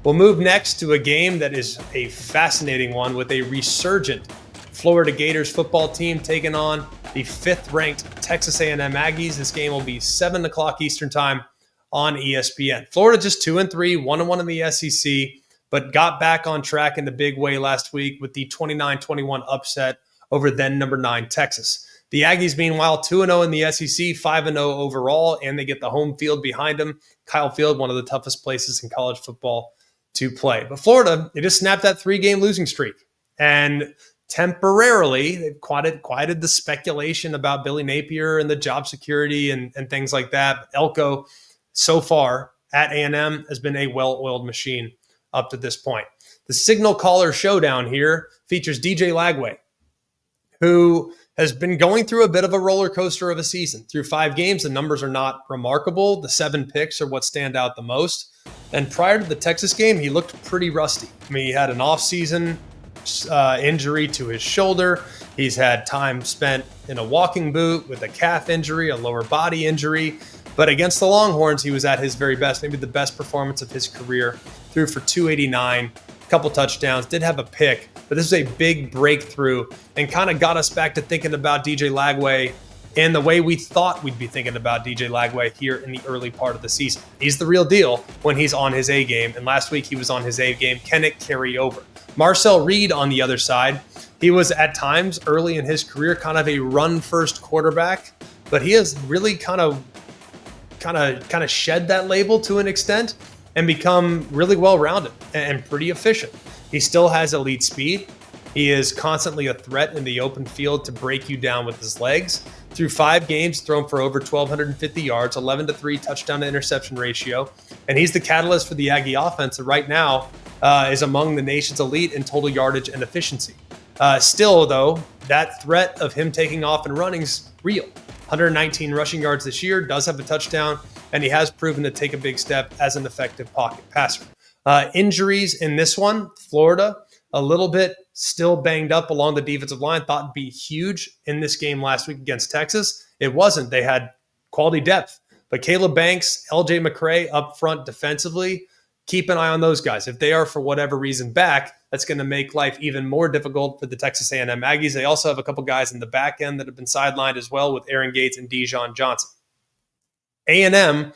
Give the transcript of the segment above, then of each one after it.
We'll move next to a game that is a fascinating one with a resurgent Florida Gators football team taking on the 5th-ranked Texas A&M Aggies. This game will be 7 o'clock Eastern time on ESPN. Florida just 2-3, 1-1 in the SEC, but got back on track in the big way last week with the 29-21 upset over then number 9 Texas. The Aggies, meanwhile, 2-0 in the SEC, 5-0 overall, and they get the home field behind them. Kyle Field, one of the toughest places in college football to play. But Florida, they just snapped that 3-game losing streak. And temporarily, they've quieted the speculation about Billy Napier and the job security and things like that. But Elko, so far at A&M, has been a well-oiled machine up to this point. The signal caller showdown here features DJ Lagway, who has been going through a bit of a roller coaster of a season. Through 5 games, the numbers are not remarkable. The 7 picks are what stand out the most. And prior to the Texas game, he looked pretty rusty. I mean, he had an off-season injury to his shoulder. He's had time spent in a walking boot with a calf injury, a lower body injury. But against the Longhorns, he was at his very best, maybe the best performance of his career. Threw for 289, a couple touchdowns, did have a pick. But this is a big breakthrough and kind of got us back to thinking about DJ Lagway in the way we thought we'd be thinking about DJ Lagway here in the early part of the season. He's the real deal when he's on his A game. And last week he was on his A game. Can it carry over? Marcel Reed on the other side. He was at times early in his career kind of a run-first quarterback, but he has really kind of shed that label to an extent and become really well-rounded and pretty efficient. He still has elite speed. He is constantly a threat in the open field to break you down with his legs. Through 5 games, thrown for over 1,250 yards, 11-3 touchdown to interception ratio. And he's the catalyst for the Aggie offense that right now is among the nation's elite in total yardage and efficiency. Still, though, that threat of him taking off and running is real. 119 rushing yards this year, does have a touchdown, and he has proven to take a big step as an effective pocket passer. Injuries in this one, Florida, a little bit still banged up along the defensive line. Thought it'd be huge in this game last week against Texas. It wasn't. They had quality depth. But Caleb Banks, LJ McCray up front defensively, keep an eye on those guys. If they are, for whatever reason, back, that's going to make life even more difficult for the Texas A&M Aggies. They also have a couple guys in the back end that have been sidelined as well with Aaron Gates and Dijon Johnson. A&M,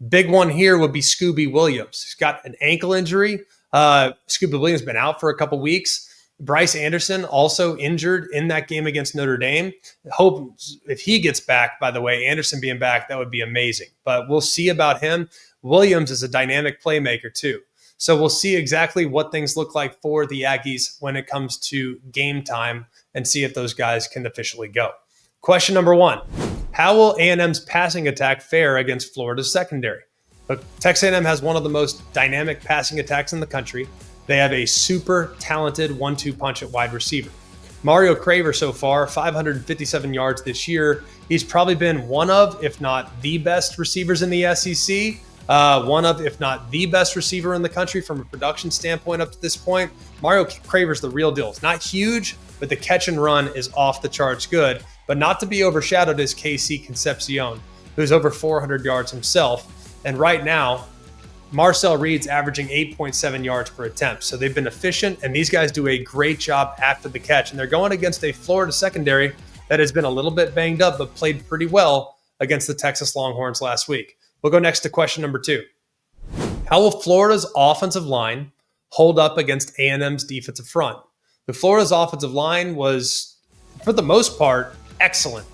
big one here would be Scooby Williams. He's got an ankle injury. Scooby Williams has been out for a couple weeks. Bryce Anderson also injured in that game against Notre Dame. Hope if he gets back, by the way, Anderson being back, that would be amazing. But we'll see about him. Williams is a dynamic playmaker too. So we'll see exactly what things look like for the Aggies when it comes to game time and see if those guys can officially go. Question number 1, how will A&M's passing attack fare against Florida's secondary? Look, Texas A&M has one of the most dynamic passing attacks in the country. They have a super talented 1-2 punch at wide receiver. Mario Craver so far, 557 yards this year. He's probably been one of, if not the best receivers in the SEC. One of, if not the best receiver in the country from a production standpoint up to this point. Mario Craver's the real deal. It's not huge, but the catch and run is off the charts good. But not to be overshadowed is KC Concepcion, who's over 400 yards himself. And right now, Marcel Reed's averaging 8.7 yards per attempt. So they've been efficient, and these guys do a great job after the catch. And they're going against a Florida secondary that has been a little bit banged up, but played pretty well against the Texas Longhorns last week. We'll go next to question number 2. How will Florida's offensive line hold up against A&M's defensive front? The Florida's offensive line was, for the most part, excellent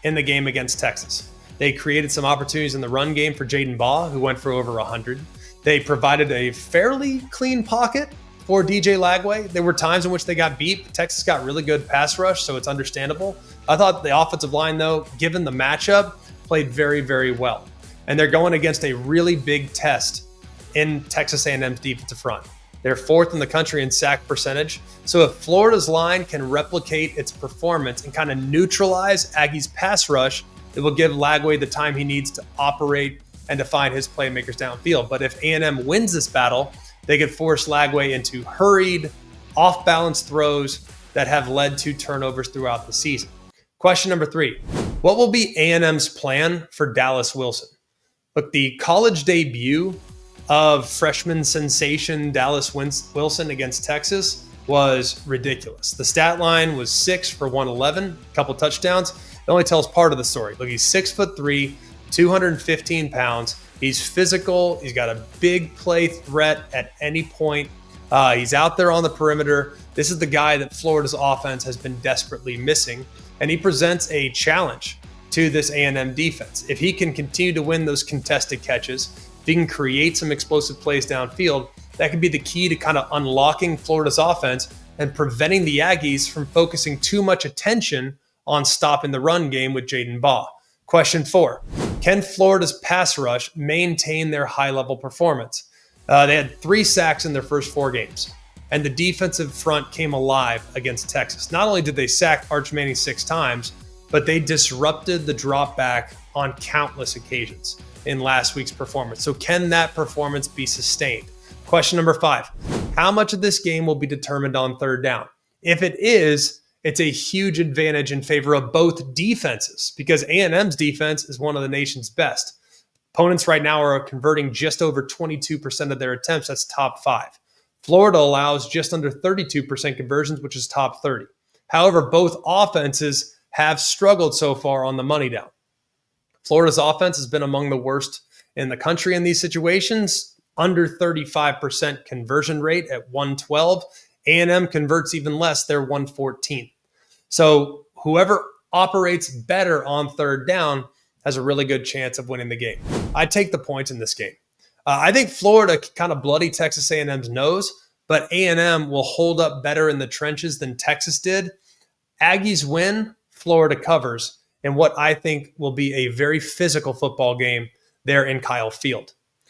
in the game against Texas. They created some opportunities in the run game for Jaden Baugh, who went for over 100. They provided a fairly clean pocket for DJ Lagway. There were times in which they got beat, but Texas got really good pass rush, so it's understandable. I thought the offensive line, though, given the matchup, played very, very well. And they're going against a really big test in Texas A&M's defensive front. They're 4th in the country in sack percentage. So if Florida's line can replicate its performance and kind of neutralize Aggie's pass rush, it will give Lagway the time he needs to operate and to find his playmakers downfield. But if A&M wins this battle, they could force Lagway into hurried, off-balance throws that have led to turnovers throughout the season. Question number 3, what will be A&M's plan for Dallas Wilson? Look, the college debut of freshman sensation Dallas Wilson against Texas was ridiculous. The stat line was 6 for 111, a couple touchdowns. It only tells part of the story. Look, he's 6'3", 215 pounds. He's physical. He's got a big play threat at any point. He's out there on the perimeter. This is the guy that Florida's offense has been desperately missing, and he presents a challenge to this A&M defense. If he can continue to win those contested catches, if he can create some explosive plays downfield, that could be the key to kind of unlocking Florida's offense and preventing the Aggies from focusing too much attention on stopping the run game with Jaden Baugh. Question 4, can Florida's pass rush maintain their high-level performance? They had 3 sacks in their first 4 games, and the defensive front came alive against Texas. Not only did they sack Arch Manning 6 times, but they disrupted the drop back on countless occasions in last week's performance. So can that performance be sustained? Question number 5, how much of this game will be determined on third down? If it is, it's a huge advantage in favor of both defenses because A&M's defense is one of the nation's best. Opponents right now are converting just over 22% of their attempts. That's top 5. Florida allows just under 32% conversions, which is top 30. However, both offenses have struggled so far on the money down. Florida's offense has been among the worst in the country in these situations, under 35% conversion rate at 112. A&M converts even less, they're 114. So whoever operates better on third down has a really good chance of winning the game. I take the points in this game. I think Florida kind of bloody Texas A&M's nose, but A&M will hold up better in the trenches than Texas did. Aggies win, Florida covers, in what I think will be a very physical football game there in Kyle Field.